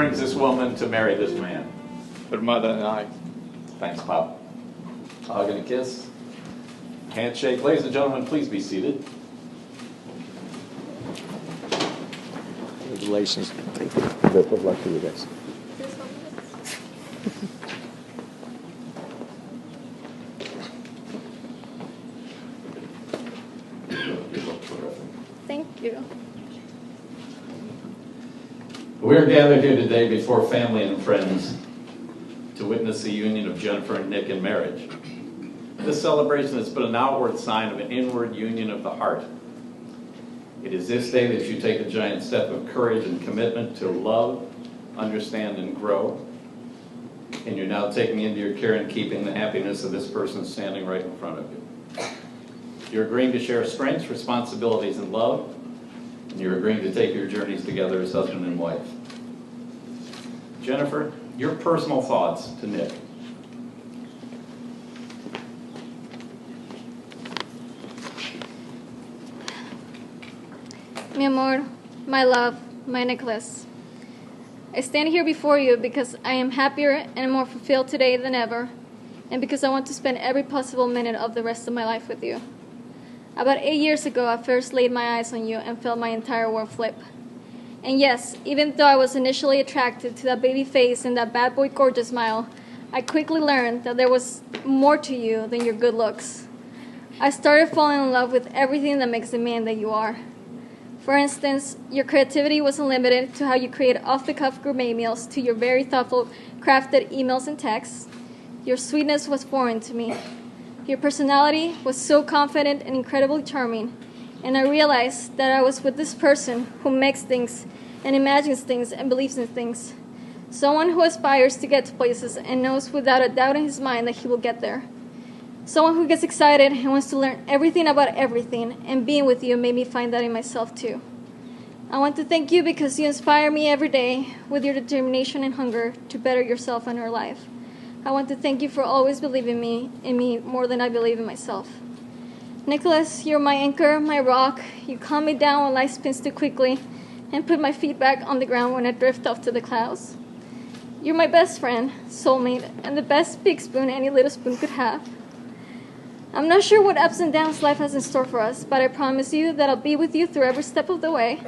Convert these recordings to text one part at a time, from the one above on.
brings this woman to marry this man? Her mother and I. Thanks, Pop. Hug and a kiss. Handshake. Ladies and gentlemen, please be seated. Congratulations. Thank you. Best of luck to you guys. Thank you. We are gathered here today before family and friends to witness the union of Jennifer and Nick in marriage. This celebration is but an outward sign of an inward union of the heart. It is this day that you take a giant step of courage and commitment to love, understand, and grow. And you're now taking into your care and keeping the happiness of this person standing right in front of you. You're agreeing to share strengths, responsibilities, and love. And you're agreeing to take your journeys together as husband and wife. Jennifer, your personal thoughts to Nick. Mi amor, my love, my Nicholas. I stand here before you because I am happier and more fulfilled today than ever, and because I want to spend every possible minute of the rest of my life with you. About 8 years ago, I first laid my eyes on you and felt my entire world flip. And yes, even though I was initially attracted to that baby face and that bad boy gorgeous smile, I quickly learned that there was more to you than your good looks. I started falling in love with everything that makes the man that you are. For instance, your creativity wasn't limited to how you create off-the-cuff gourmet meals to your very thoughtful, crafted emails and texts. Your sweetness was foreign to me. Your personality was so confident and incredibly charming, and I realized that I was with this person who makes things and imagines things and believes in things. Someone who aspires to get to places and knows without a doubt in his mind that he will get there. Someone who gets excited and wants to learn everything about everything, and being with you made me find that in myself too. I want to thank you because you inspire me every day with your determination and hunger to better yourself and your life. I want to thank you for always believing in me more than I believe in myself. Nicholas, you're my anchor, my rock. You calm me down when life spins too quickly and put my feet back on the ground when I drift off to the clouds. You're my best friend, soulmate, and the best big spoon any little spoon could have. I'm not sure what ups and downs life has in store for us, but I promise you that I'll be with you through every step of the way.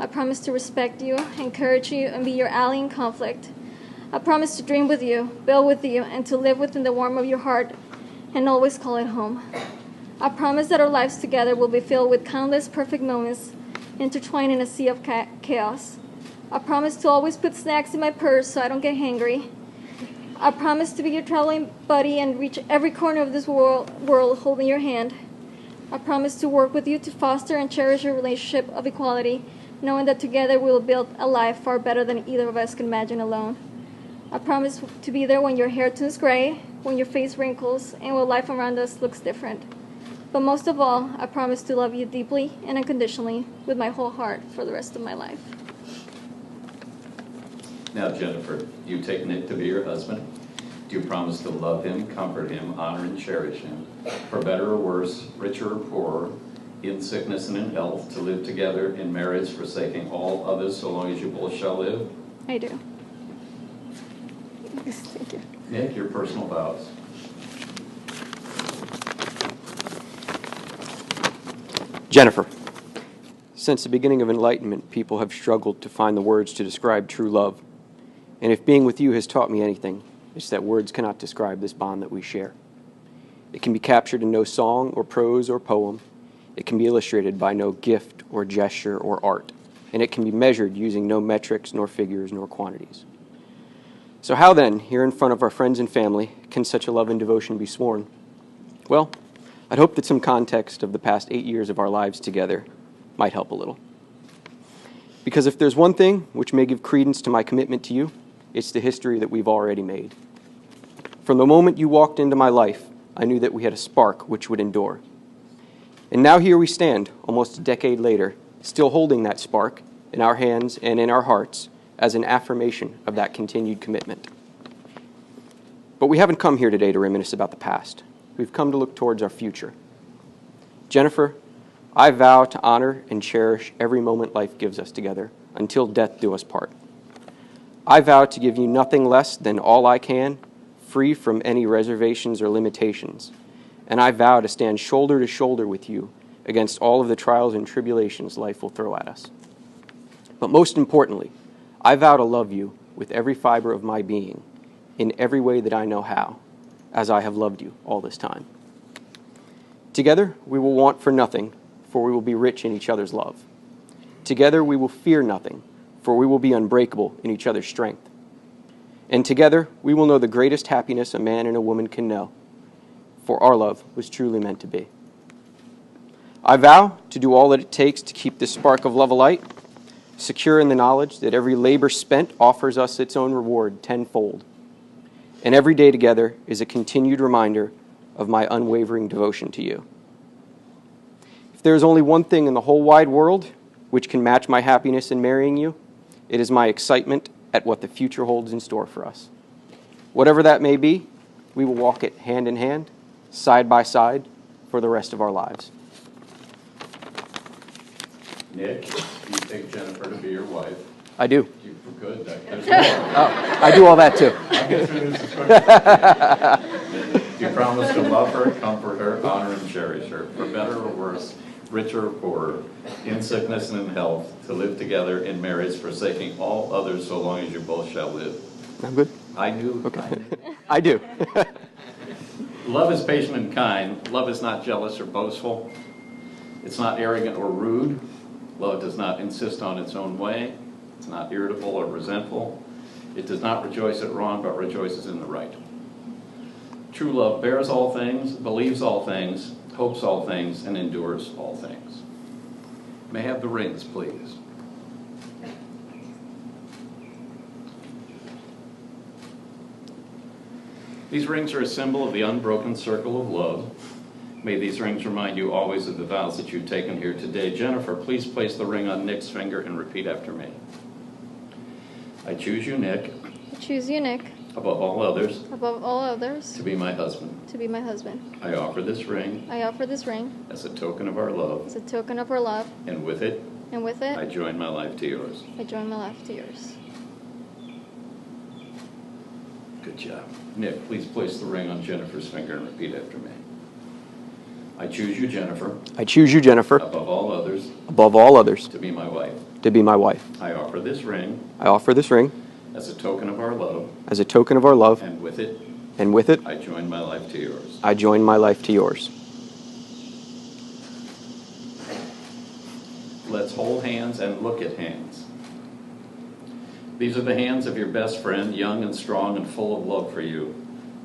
I promise to respect you, encourage you, and be your ally in conflict. I promise to dream with you, build with you, and to live within the warmth of your heart and always call it home. I promise that our lives together will be filled with countless perfect moments intertwined in a sea of chaos. I promise to always put snacks in my purse so I don't get hangry. I promise to be your traveling buddy and reach every corner of this world holding your hand. I promise to work with you to foster and cherish a relationship of equality, knowing that together we will build a life far better than either of us can imagine alone. I promise to be there when your hair turns gray, when your face wrinkles, and when life around us looks different. But most of all, I promise to love you deeply and unconditionally with my whole heart for the rest of my life. Now, Jennifer, you take Nick to be your husband. Do you promise to love him, comfort him, honor and cherish him, for better or worse, richer or poorer, in sickness and in health, to live together in marriage, forsaking all others so long as you both shall live? I do. Yes, thank you. Nick, your personal vows. Jennifer, since the beginning of enlightenment, people have struggled to find the words to describe true love. And if being with you has taught me anything, it's that words cannot describe this bond that we share. It can be captured in no song or prose or poem. It can be illustrated by no gift or gesture or art. And it can be measured using no metrics nor figures nor quantities. So how then, here in front of our friends and family, can such a love and devotion be sworn? Well, I'd hope that some context of the past 8 years of our lives together might help a little. Because if there's one thing which may give credence to my commitment to you, it's the history that we've already made. From the moment you walked into my life, I knew that we had a spark which would endure. And now here we stand, almost a decade later, still holding that spark in our hands and in our hearts as an affirmation of that continued commitment. But we haven't come here today to reminisce about the past. We've come to look towards our future. Jennifer, I vow to honor and cherish every moment life gives us together until death do us part. I vow to give you nothing less than all I can, free from any reservations or limitations. And I vow to stand shoulder to shoulder with you against all of the trials and tribulations life will throw at us. But most importantly, I vow to love you with every fiber of my being, in every way that I know how, as I have loved you all this time. Together we will want for nothing, for we will be rich in each other's love. Together we will fear nothing, for we will be unbreakable in each other's strength. And together we will know the greatest happiness a man and a woman can know, for our love was truly meant to be. I vow to do all that it takes to keep this spark of love alight, secure in the knowledge that every labor spent offers us its own reward tenfold. And every day together is a continued reminder of my unwavering devotion to you. If there is only one thing in the whole wide world which can match my happiness in marrying you, it is my excitement at what the future holds in store for us. Whatever that may be, we will walk it hand in hand, side by side, for the rest of our lives. Nick, do you take Jennifer to be your wife? I do. You good? There's more. Oh, I do all that too. I'll get through this as quickly. You promise to love her, comfort her, honor and cherish her, for better or worse, richer or poorer, in sickness and in health, to live together in marriage, forsaking all others so long as you both shall live. I'm good? I knew. Okay. I do. Love is patient and kind. Love is not jealous or boastful. It's not arrogant or rude. Love does not insist on its own way. It's not irritable or resentful. It does not rejoice at wrong, but rejoices in the right. True love bears all things, believes all things, hopes all things, and endures all things. May I have the rings, please. These rings are a symbol of the unbroken circle of love. May these rings remind you always of the vows that you've taken here today. Jennifer, please place the ring on Nick's finger and repeat after me. I choose you, Nick, I choose you, Nick, above all others, above all others, to be my husband. to be my husband. I offer this ring I offer this ring as a token of our love, as a token of our love, and with it, and with I it, join my life to yours. I join my life to yours. Good job. Nick, please place the ring on Jennifer's finger and repeat after me. I choose you, Jennifer, I choose you, Jennifer, above all others, above all others, to be my wife. to be my wife. I offer this ring I offer this ring as a token of our love, as a token of our love, and with it, and with it, I join my life to yours. I join my life to yours. Let's hold hands and look at hands. These are the hands of your best friend, young and strong and full of love for you,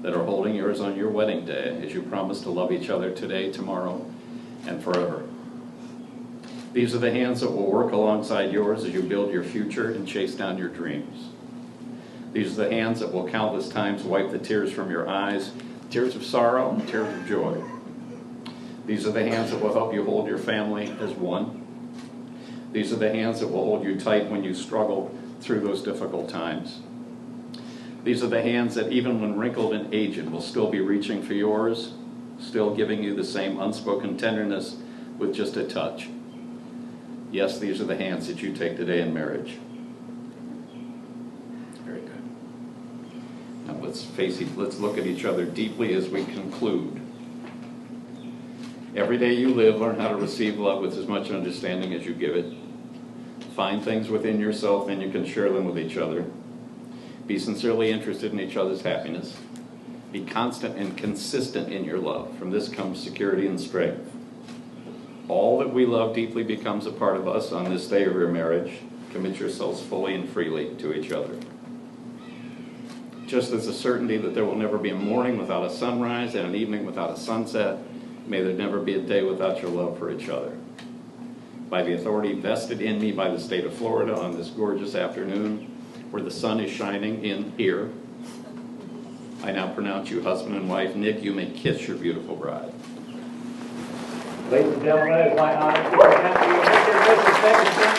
that are holding yours on your wedding day as you promise to love each other today, tomorrow, and forever. These are the hands that will work alongside yours as you build your future and chase down your dreams. These are the hands that will countless times wipe the tears from your eyes, tears of sorrow and tears of joy. These are the hands that will help you hold your family as one. These are the hands that will hold you tight when you struggle through those difficult times. These are the hands that, even when wrinkled and aged, will still be reaching for yours, still giving you the same unspoken tenderness with just a touch. Yes, these are the hands that you take today in marriage. Very good. Now let's look at each other deeply as we conclude. Every day you live, learn how to receive love with as much understanding as you give it. Find things within yourself and you can share them with each other. Be sincerely interested in each other's happiness. Be constant and consistent in your love. From this comes security and strength. All that we love deeply becomes a part of us on this day of your marriage. Commit yourselves fully and freely to each other. Just as a certainty that there will never be a morning without a sunrise and an evening without a sunset, may there never be a day without your love for each other. By the authority vested in me by the state of Florida on this gorgeous afternoon, where the sun is shining in here, I now pronounce you husband and wife. Nick, you may kiss your beautiful bride. Ladies and gentlemen, it's my honor to present to you Mr. and Mrs. Dickinson.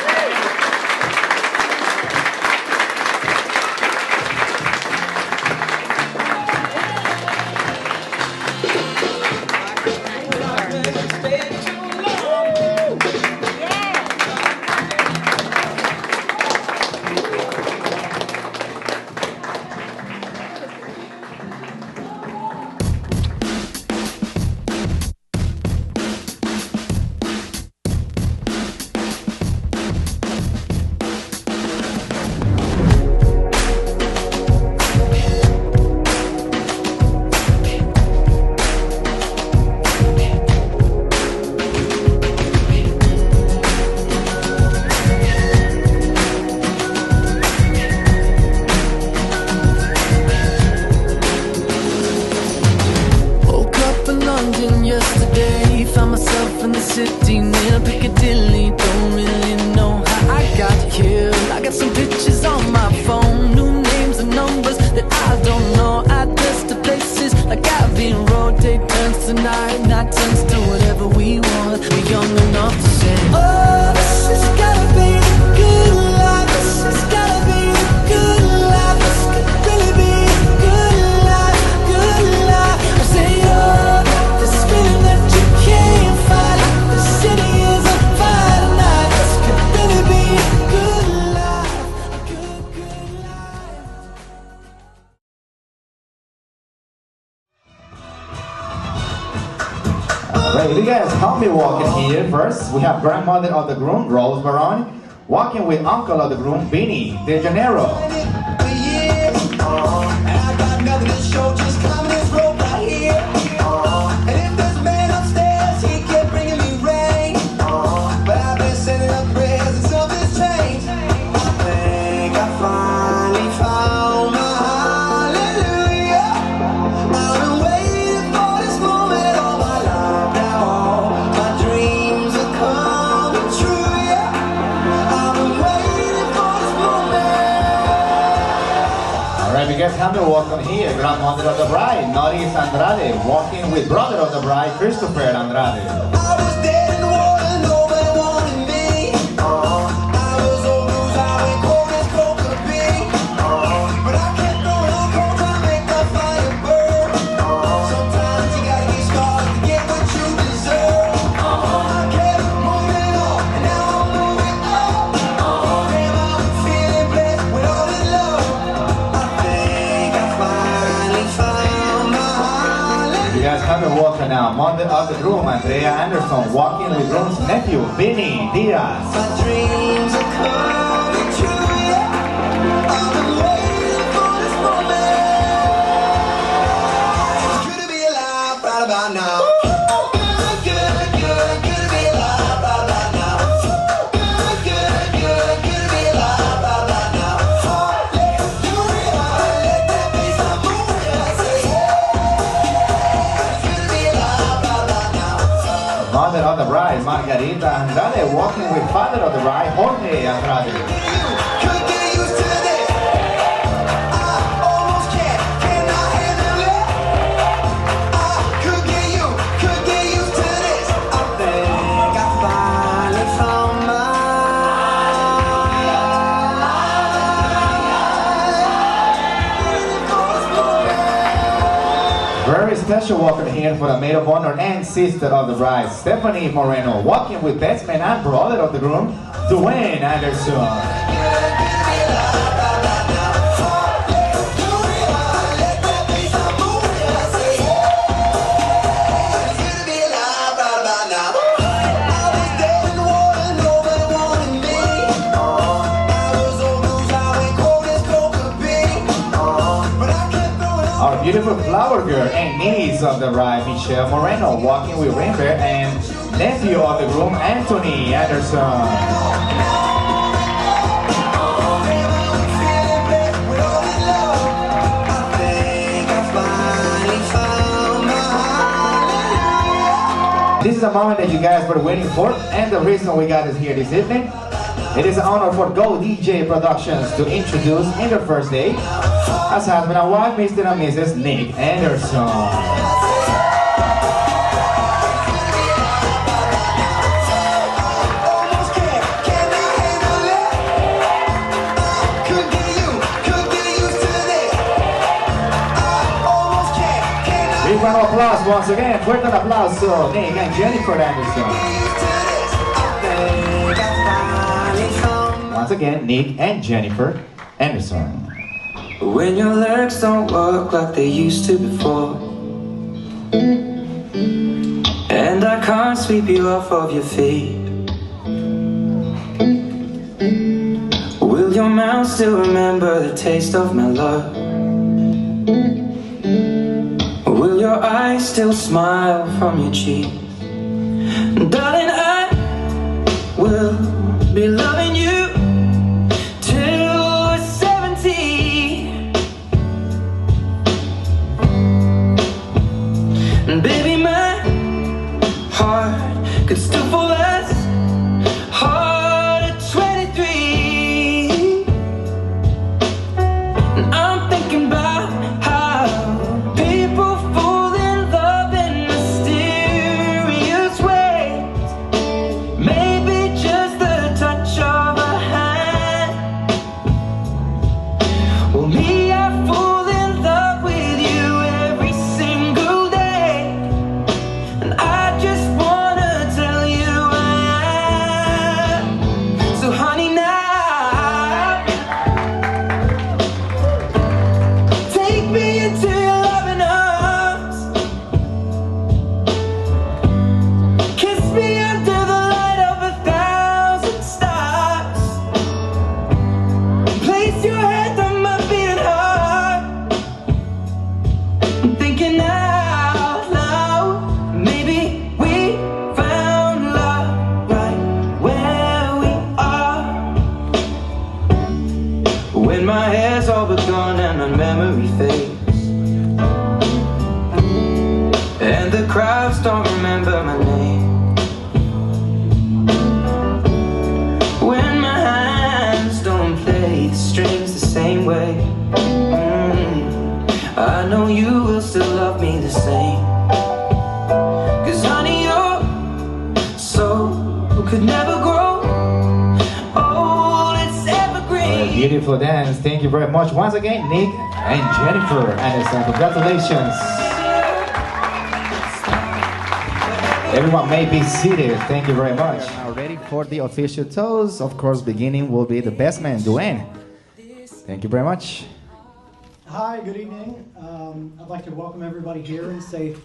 16 in Piccadilly. Don't really know how I got here. I got some pictures on my phone, new names and numbers that I don't know. Address to places like Abbey Road. Take turns tonight, not turns to whatever we want. We're young enough to say, oh, this has gotta be the good life. This has gotta be the good life. This could really be the good life, good life. I say, oh, this feeling that you can't fight. The city is on fire tonight. This could really be a good life, a good, good life. Alright, you guys help me walking here first. We have grandmother of the groom, Rose Baron, walking with uncle of the groom, Vinny De Janeiro. Alright, you guys have me walking here, grandmother of the bride, Noris Andrade, walking with brother of the bride, Christopher Andrade. Walking now, mother of the groom, Andrea Anderson, walking with groom's nephew, Vinny Diaz. My dreams are coming true, yeah. I've been waiting for this moment. It's good to be alive right about now. Mother of the bride, Margarita Andrade, walking with father of the bride, Jorge Andrade. Very special walking here for the maid of honor and sister of the bride, Stephanie Moreno, walking with best man and brother of the groom, Dwayne Anderson. Our beautiful flower girl and niece of the bride, Michelle Moreno, walking with Rainbow and nephew of the groom, Anthony Anderson. This is a moment that you guys were waiting for, and the reason we got us here this evening. It is an honor for Go DJ Productions to introduce in their first day as husband and wife, Mr. and Mrs. Nick Anderson. Big round of applause once again. Fuerte aplauso, Nick and Jennifer Anderson. Once again, Nick and Jennifer Anderson. When your legs don't work like they used to before, and I can't sweep you off of your feet, will your mouth still remember the taste of my love? Will your eyes still smile from your cheeks? Darling, I will be loving you till we're 70. And baby, my heart could still fall out. way. I know you will still love me the same. 'Cause honey, your soul could never grow old, it's evergreen. Beautiful dance. Thank you very much once again, Nick and Jennifer Aniston. Congratulations. Everyone may be seated. Thank you very much. Now ready for the official toast. Of course, beginning will be the best man, Dwayne. Thank you very much. Hi, good evening. I'd like to welcome everybody here and say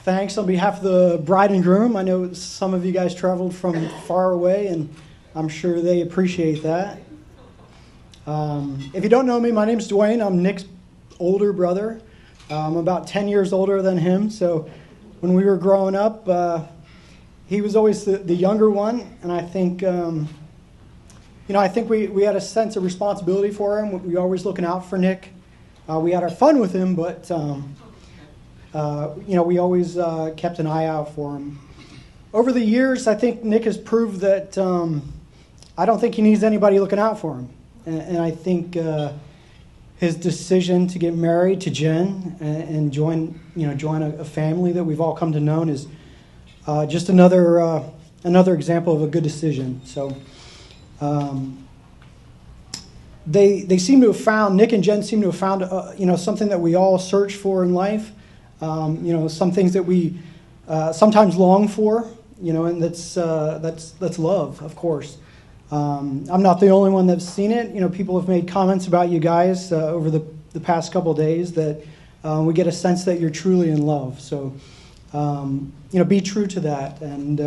thanks on behalf of the bride and groom. I know some of you guys traveled from far away, and I'm sure they appreciate that. If you don't know me, my name's Dwayne. I'm Nick's older brother. I'm about 10 years older than him, so when we were growing up, he was always the younger one, and I think, I think we had a sense of responsibility for him. We were always looking out for Nick. We had our fun with him, but we always kept an eye out for him. Over the years, I think Nick has proved that I don't think he needs anybody looking out for him, and I think his decision to get married to Jen and join a family that we've all come to know is just another example of a good decision. So. They seem to have found, Nick and Jen seem to have found, something that we all search for in life. Some things that we sometimes long for, and that's love, of course. I'm not the only one that's seen it. People have made comments about you guys over the past couple of days that we get a sense that you're truly in love. So, be true to that. And,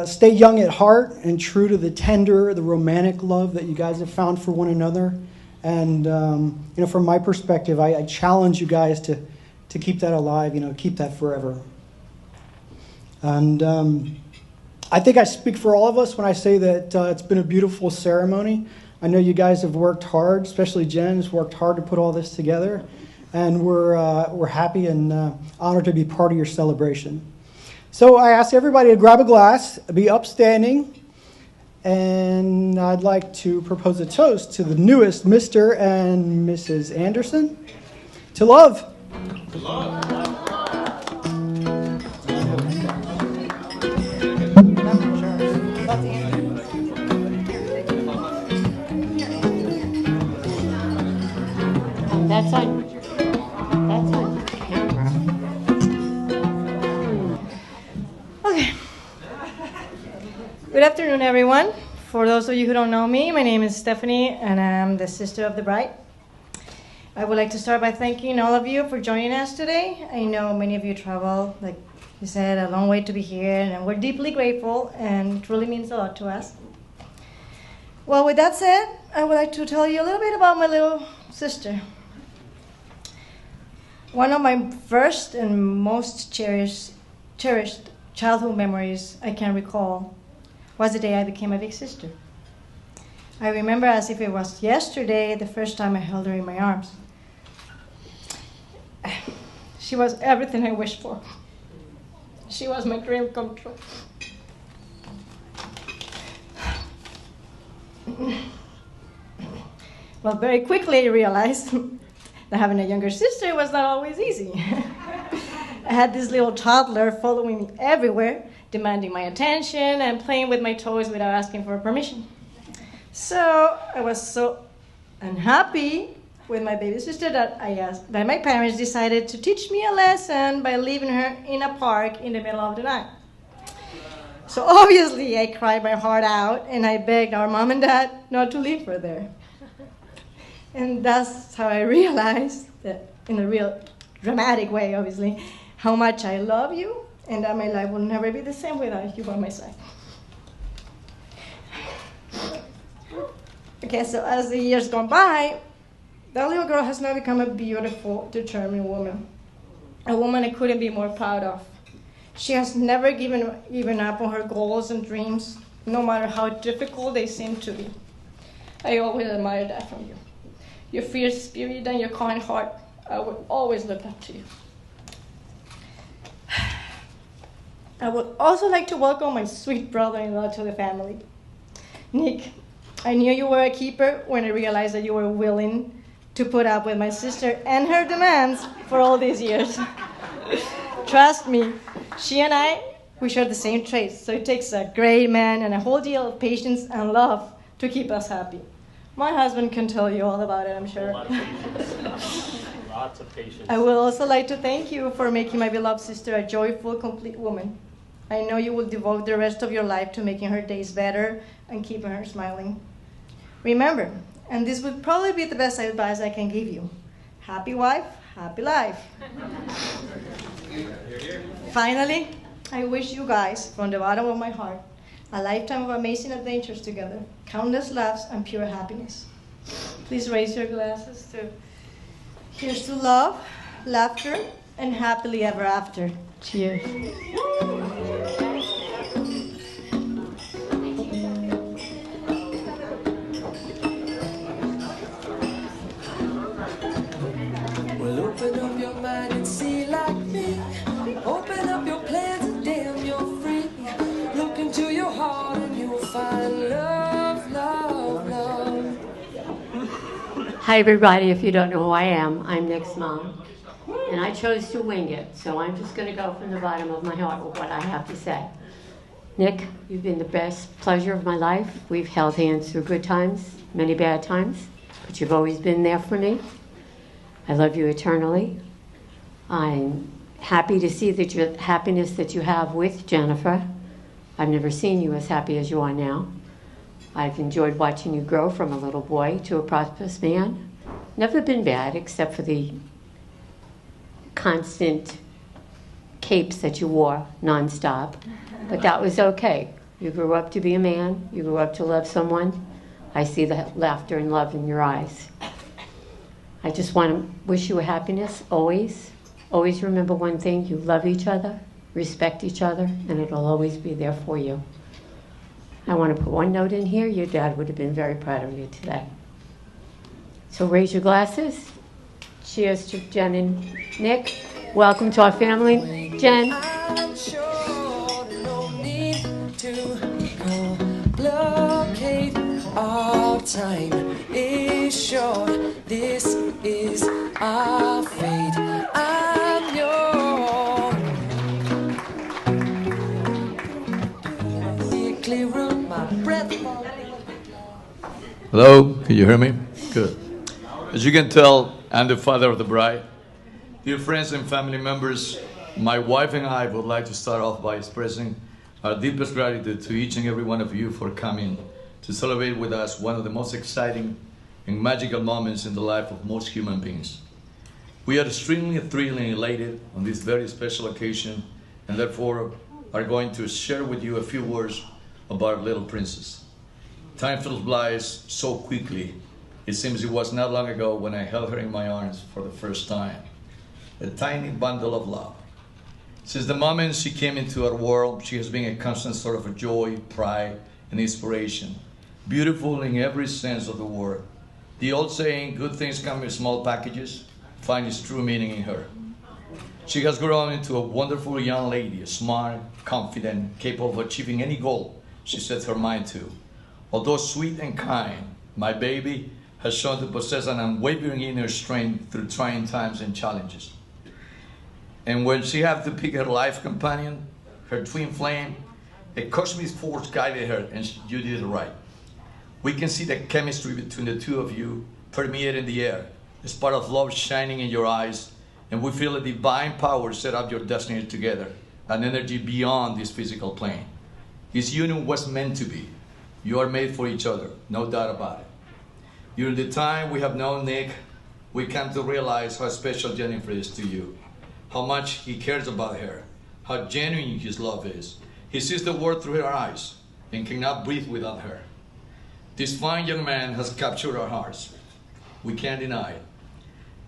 stay young at heart and true to the tender, the romantic love that you guys have found for one another. And, from my perspective, I challenge you guys to keep that alive, keep that forever. And I think I speak for all of us when I say that it's been a beautiful ceremony. I know you guys have worked hard, especially Jen has worked hard to put all this together. And we're happy and honored to be part of your celebration. So I ask everybody to grab a glass, be upstanding, and I'd like to propose a toast to the newest Mr. and Mrs. Anderson. To love. To love. That's on. That's on. Okay. Good afternoon, everyone. For those of you who don't know me, my name is Stephanie, and I'm the sister of the bride. I would like to start by thanking all of you for joining us today. I know many of you traveled, like you said, a long way to be here, and we're deeply grateful, and it really means a lot to us. Well, with that said, I would like to tell you a little bit about my little sister. One of my first and most cherished childhood memories I can recall was the day I became a big sister. I remember as if it was yesterday the first time I held her in my arms. She was everything I wished for. She was my dream come true. Well, very quickly I realized that having a younger sister was not always easy. I had this little toddler following me everywhere, demanding my attention and playing with my toys without asking for permission. So I was so unhappy with my baby sister that my parents decided to teach me a lesson by leaving her in a park in the middle of the night. So obviously I cried my heart out and I begged our mom and dad not to leave her there. And that's how I realized that, in a real dramatic way, obviously, how much I love you and that my life will never be the same without you by my side. Okay, so as the years gone by, that little girl has now become a beautiful, determined woman. A woman I couldn't be more proud of. She has never given up on her goals and dreams, no matter how difficult they seem to be. I always admire that from you. Your fierce spirit and your kind heart, I will always look up to you. I would also like to welcome my sweet brother-in-law to the family. Nick, I knew you were a keeper when I realized that you were willing to put up with my sister and her demands for all these years. Trust me, she and we share the same traits, so it takes a great man and a whole deal of patience and love to keep us happy. My husband can tell you all about it, I'm sure. A lot of patience. Lots of patience. I would also like to thank you for making my beloved sister a joyful, complete woman. I know you will devote the rest of your life to making her days better and keeping her smiling. Remember, and this would probably be the best advice I can give you, happy wife, happy life. Finally, I wish you guys, from the bottom of my heart, a lifetime of amazing adventures together, countless laughs, and pure happiness. Please raise your glasses to here's to love, laughter, and happily ever after. Cheers. Well, open up your mind and see like me. Open up your plans and damn, you're free. Look into your heart and you'll find love, love, love. Hi, everybody. If you don't know who I am, I'm Nick's mom. And I chose to wing it, so I'm just going to go from the bottom of my heart with what I have to say. Nick, you've been the best pleasure of my life. We've held hands through good times, many bad times, but you've always been there for me. I love you eternally. I'm happy to see that your happiness that you have with Jennifer. I've never seen you as happy as you are now. I've enjoyed watching you grow from a little boy to a prosperous man. Never been bad except for the constant capes that you wore nonstop, but that was okay. You grew up to be a man. You grew up to love someone. I see the laughter and love in your eyes. I just want to wish you a happiness always. Always remember one thing, you love each other, respect each other, and it'll always be there for you. I want to put one note in here. Your dad would have been very proud of you today. So raise your glasses. Cheers to Jen and Nick. Welcome to our family. Jen. I'm sure no need to complicate. Our time is short. This is our fate. I'm yours. Clear my breath. Hello, can you hear me? Good. As you can tell, I'm the father of the bride. Dear friends and family members, my wife and I would like to start off by expressing our deepest gratitude to each and every one of you for coming to celebrate with us one of the most exciting and magical moments in the life of most human beings. We are extremely thrilled and elated on this very special occasion, and therefore are going to share with you a few words about our little princess. Time flies so quickly. It seems it was not long ago when I held her in my arms for the first time. A tiny bundle of love. Since the moment she came into our world, she has been a constant source of joy, pride, and inspiration. Beautiful in every sense of the word. The old saying, good things come in small packages, finds its true meaning in her. She has grown into a wonderful young lady, smart, confident, capable of achieving any goal she sets her mind to. Although sweet and kind, my baby has shown to possess an unwavering inner strength through trying times and challenges. And when she had to pick her life companion, her twin flame, a cosmic force guided her, and you did it right. We can see the chemistry between the two of you permeating the air. The spark of love shining in your eyes, and we feel a divine power set up your destiny together, an energy beyond this physical plane. This union was meant to be. You are made for each other, no doubt about it. During the time we have known Nick, we come to realize how special Jennifer is to you, how much he cares about her, how genuine his love is. He sees the world through her eyes and cannot breathe without her. This fine young man has captured our hearts. We can't deny it.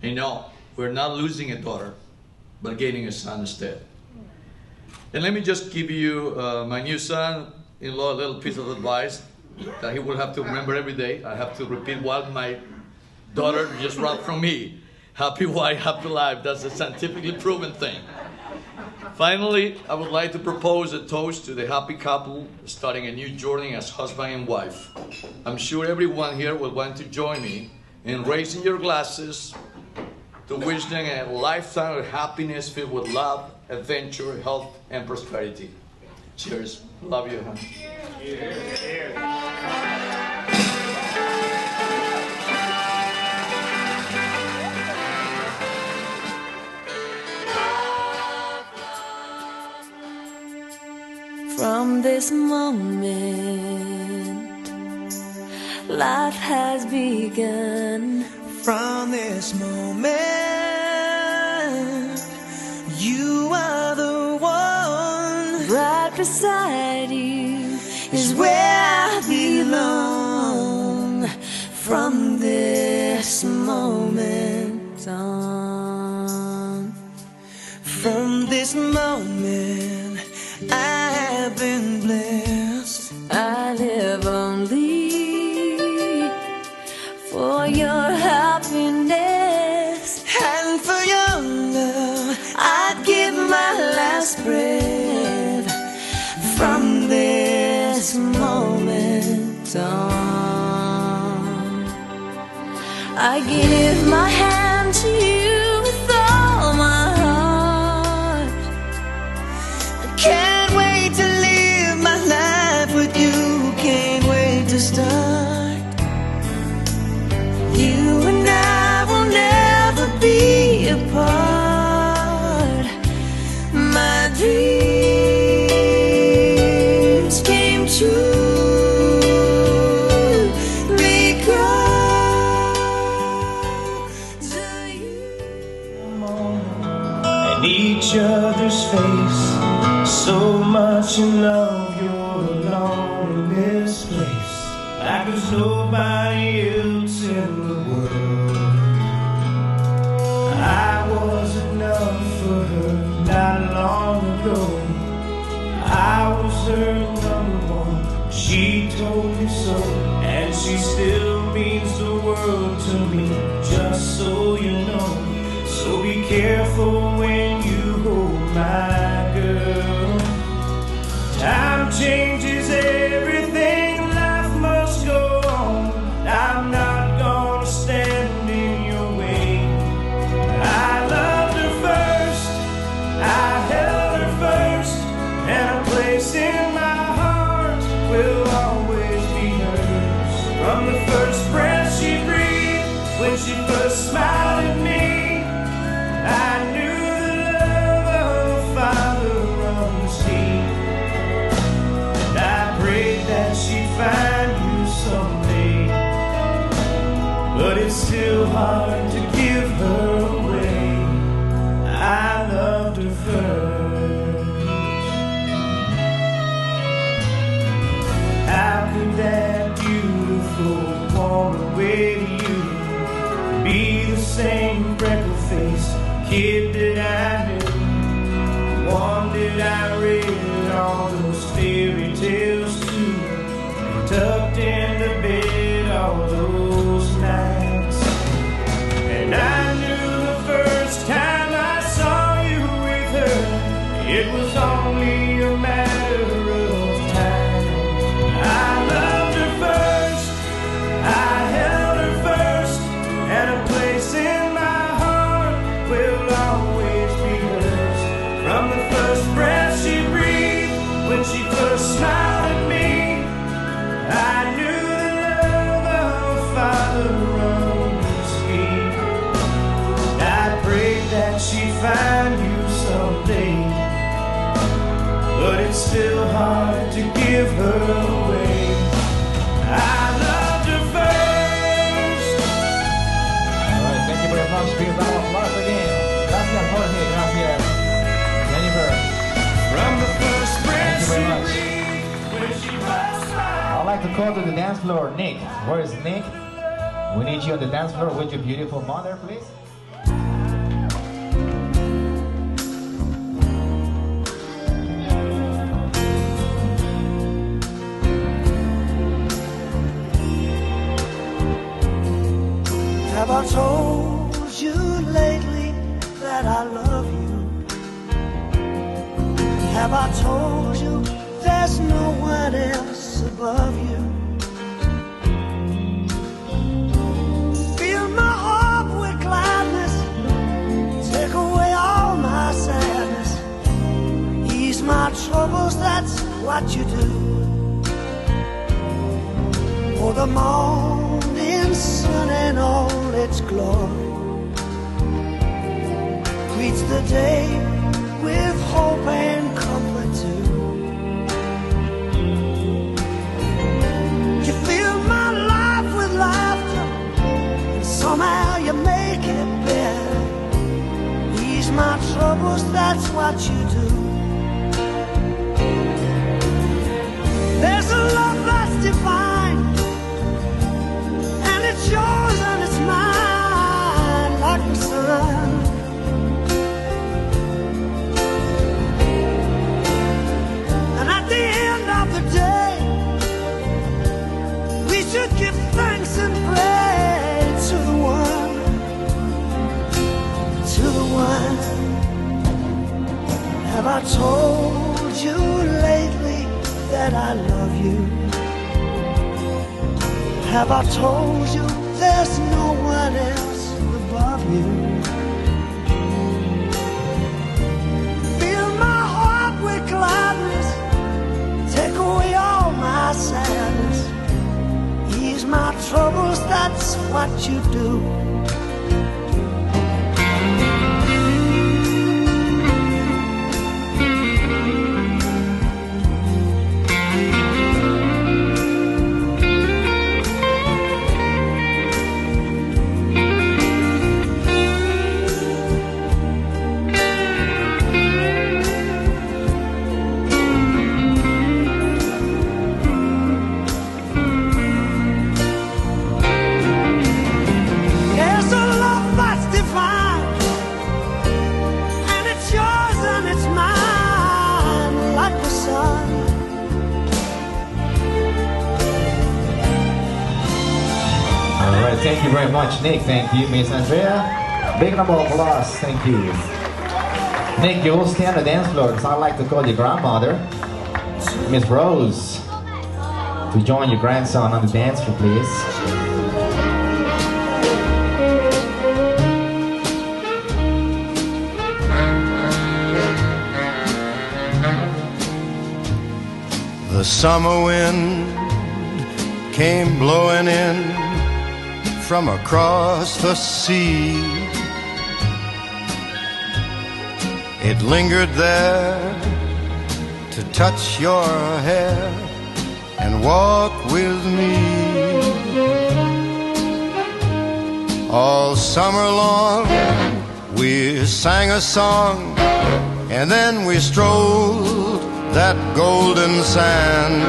And no, we're not losing a daughter, but gaining a son instead. And let me just give you my new son-in-law a little piece of advice that he will have to remember every day. I have to repeat what my daughter just wrote from me. Happy wife, happy life. That's a scientifically proven thing. Finally, I would like to propose a toast to the happy couple starting a new journey as husband and wife. I'm sure everyone here will want to join me in raising your glasses to wish them a lifetime of happiness filled with love, adventure, health, and prosperity. Cheers. Love you, honey. From this moment, life has begun. From this moment, you are the one. Right beside you is where I belong. From this moment on, from this moment, I have been blessed. I live only for your happiness and for your love. I'd give my last breath. From this moment on, I give my hand to you with all my heart. Can't wait to live my life with you. Can't wait to start. You and I will never be apart. My dreams came true because of you. And each other's face, so much in love, you're alone in this place, like there's nobody else in the world. I was enough for her not long ago. I was her number one, she told me so, and she still means the world to me, just so you know. So be careful when you hold my girl. Time changes everything, life must go on. I'm not gonna stand in your way. I loved her first, I held her first, and a place in my heart will always be hers. From the first breath she breathed, when she first smiled at me, I knew the love of a father runs deep. And I prayed that she'd find you someday, but it's still hard to give her away. I loved her first. How could that beautiful woman way to you be the same freckle-faced kid that I knew, one that I read all those fairy tales to, tucked into bed all those nights. And I knew the first time I saw you with her, it was only a matter of time. I loved her first, I held her first, and a place in my heart will always be hers. From the first breath she breathed, when she first smiled at me, I knew the love of a father runs deep. I prayed that she'd find you someday, but it's still hard to give her away. I loved her first. All right, thank you very much. Big round of applause again. Gracias, Jorge. Gracias, Jennifer. From the first breath Thank you very much. she breathed, when she first smiled. I'd like to call to the dance floor Nick. Where is Nick? We need you on the dance floor with your beautiful mother, please. Have I told you lately that I love you? Have I told you there's no one else above you? Fill my heart with gladness, take away all my sadness, ease my troubles, that's what you do. For the morning sun and all its glory greets the day with hope and comfort too. You fill my life with laughter, and somehow you make it better. Ease my troubles, that's what you do. There's a love that's divine, and it's yours and it's mine, like the sun. And at the end of the day, we should give thanks and pray to the one, to the one. Have I told you lately that I love you? Have I told you there's no one else above you? Fill my heart with gladness, take away all my sadness, ease my troubles, that's what you do. There's a love that's divine, and it's yours and it's mine, like the sun. All right, thank you very much, Nick. Thank you, Miss Andrea. Big number of applause. Thank you. Nick, you will stay on the dance floor because I like to call your grandmother, Miss Rose, to join your grandson on the dance floor, please. The summer wind came blowing in from across the sea. It lingered there to touch your hair and walk with me. All summer long we sang a song, and then we strolled that golden sand.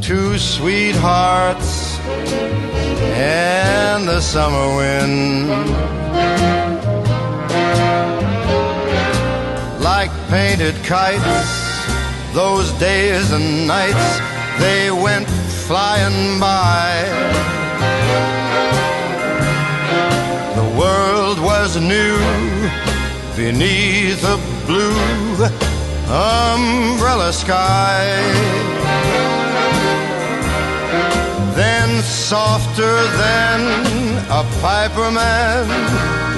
Two sweethearts and the summer wind, like painted kites, those days and nights, they went flying by. The world was new beneath a blue umbrella sky. Then softer than a piper man,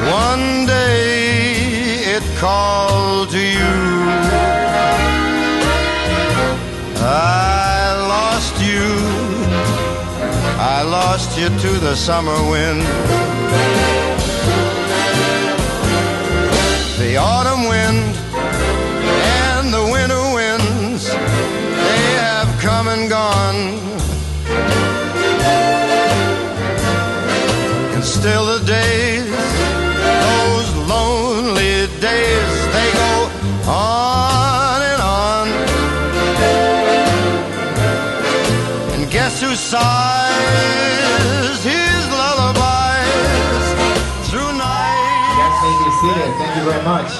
one day it called to you. I lost you to the summer wind. The autumn wind and the winter winds, they have come and gone. And still the days, those lonely days, they go on and on. And guess who sighs his lullabies through night? Yes, may be seated. Thank you very much.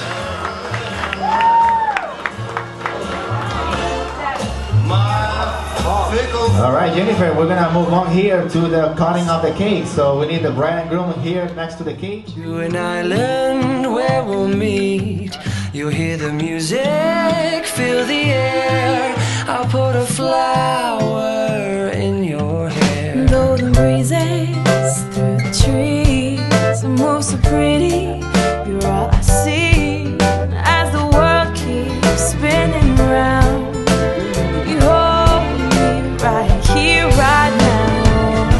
All right, Jennifer, we're gonna move on here to the cutting of the cake. So we need the bride and groom here next to the cake. To an island where we'll meet You'll hear the music, feel the air. I'll put a flower in your hair. Golden breezes through the trees move so pretty. You're all I see as the world keeps spinning round. You hold me right here, right now.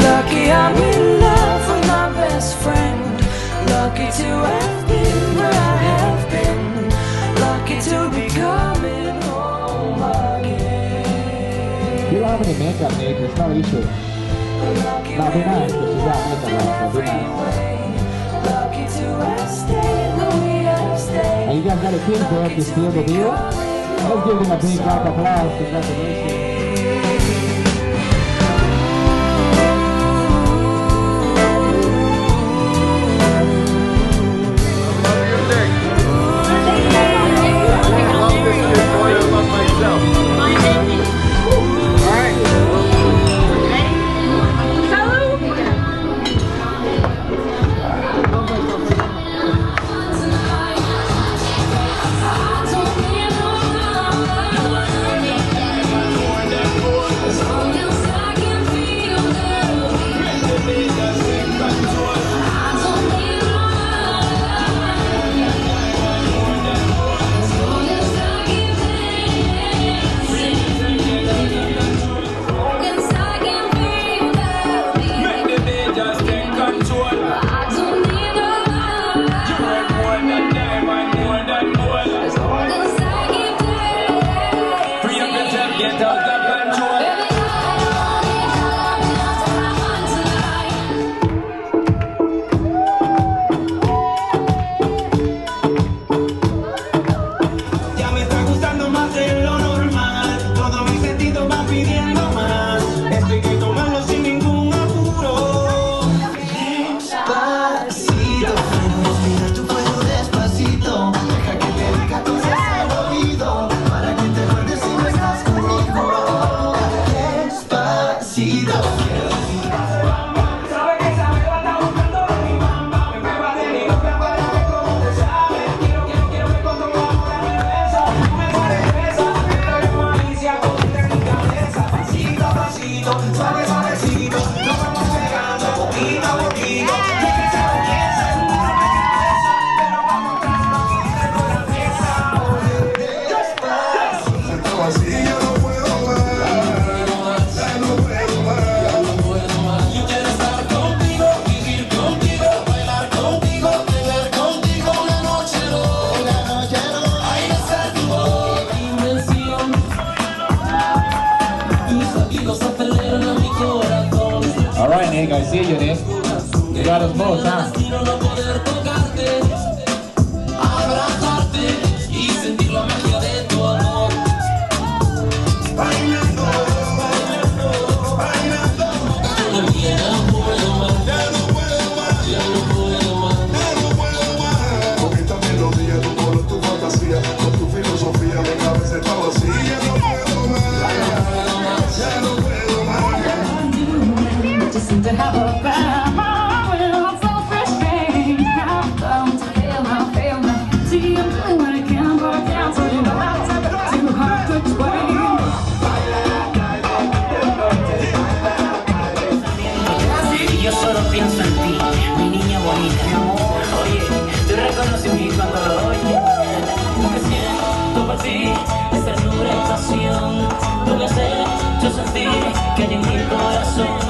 Lucky I'm in love with my best friend. Lucky to have been where I have been. Lucky to be coming home again. You don't have any makeup, Nick. It's no issue. Now be nice, because you got makeup on, so be nice. Lucky to have stayed where we have stayed. And you guys got a team for us to steal the deal. Let's give them a big round of applause. Congratulations. All right, Nick, I see you, Nick. You got us both, huh? To have a bad moment, I'm so frustrated. I'm fail now. See, I'm doing what I can, but I can't. So you know that's too hard to explain. Y yo solo pienso en ti, mi niña bonita, mi amor. Oye, tú reconoces mi cuando lo oyes. Lo que siento por ti es ternura y pasión. Tú me haces yo sentir que hay en mi corazón.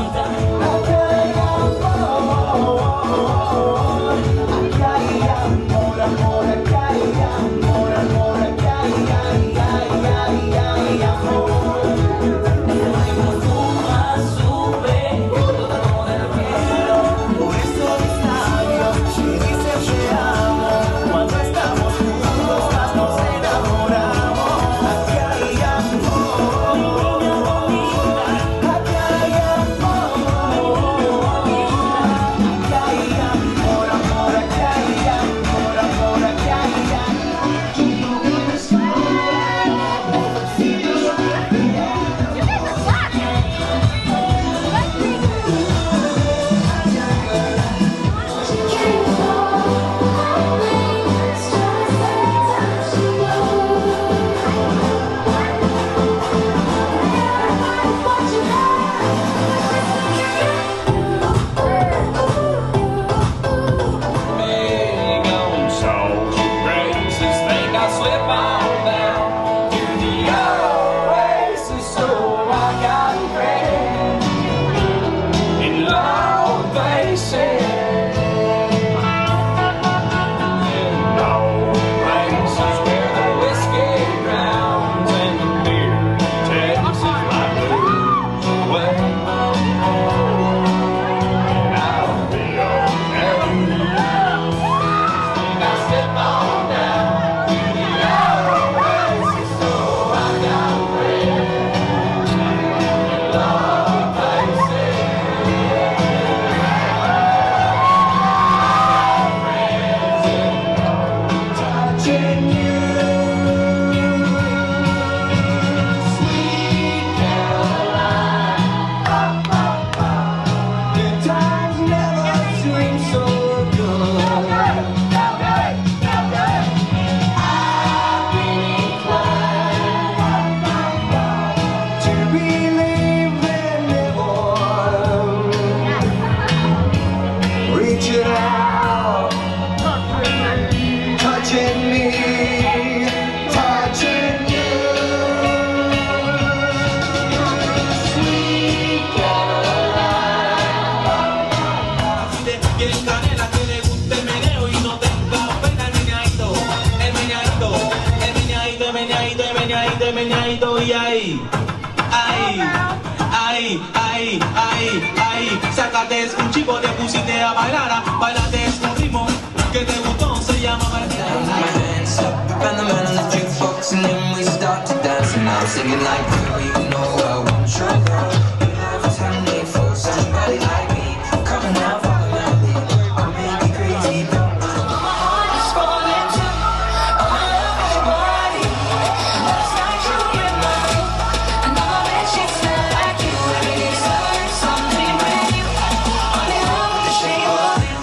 meñadito, meñadito y ahí. Ay, ay, ay, ay, ay. Sácate un chico, te pusiste a bailar, bailate un ritmo que te gustó, se llama bailar. And the man on the jukebox, and then we start to dance. And I'm singing like, girl, you know I want your love. You have a tendency for somebody like me. Come on now, follow my lead. I'll make you crazy. My heart is falling too. Oh, I love your body. Last night you were mine. I know that she smelled like you. Every day started something brand new. I'm in love with the shape of you.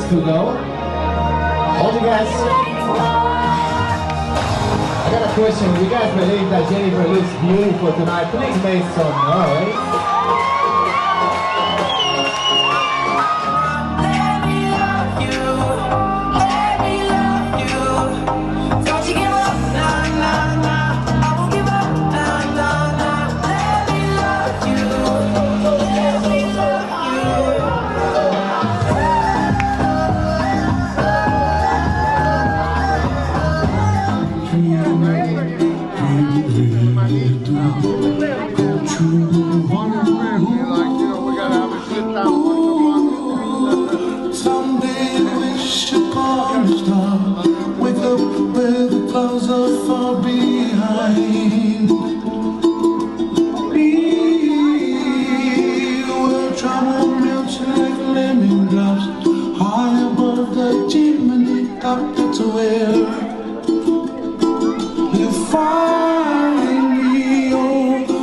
To go. All you guys, I got a question. You guys believe that Jennifer looks beautiful tonight? Please make some noise. You find me, oh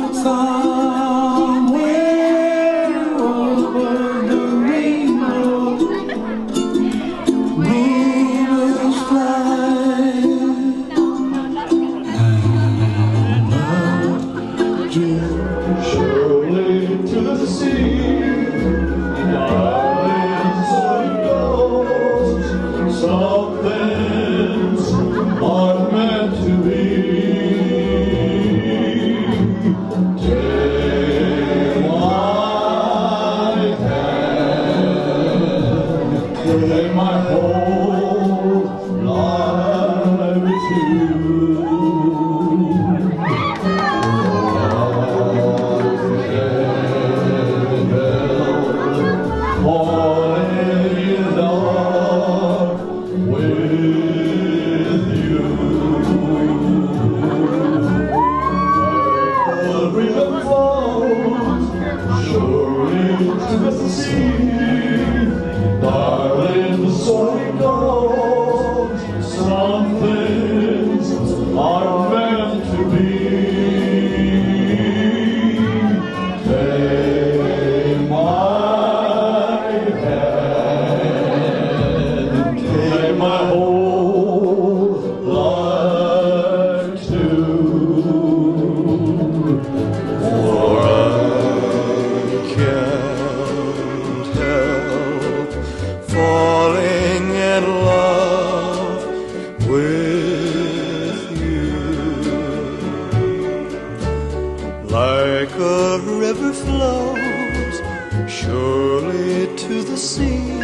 flows surely to the sea.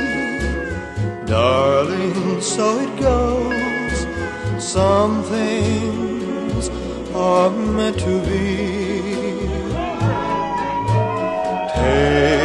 Darling, so it goes. Some things are meant to be. Take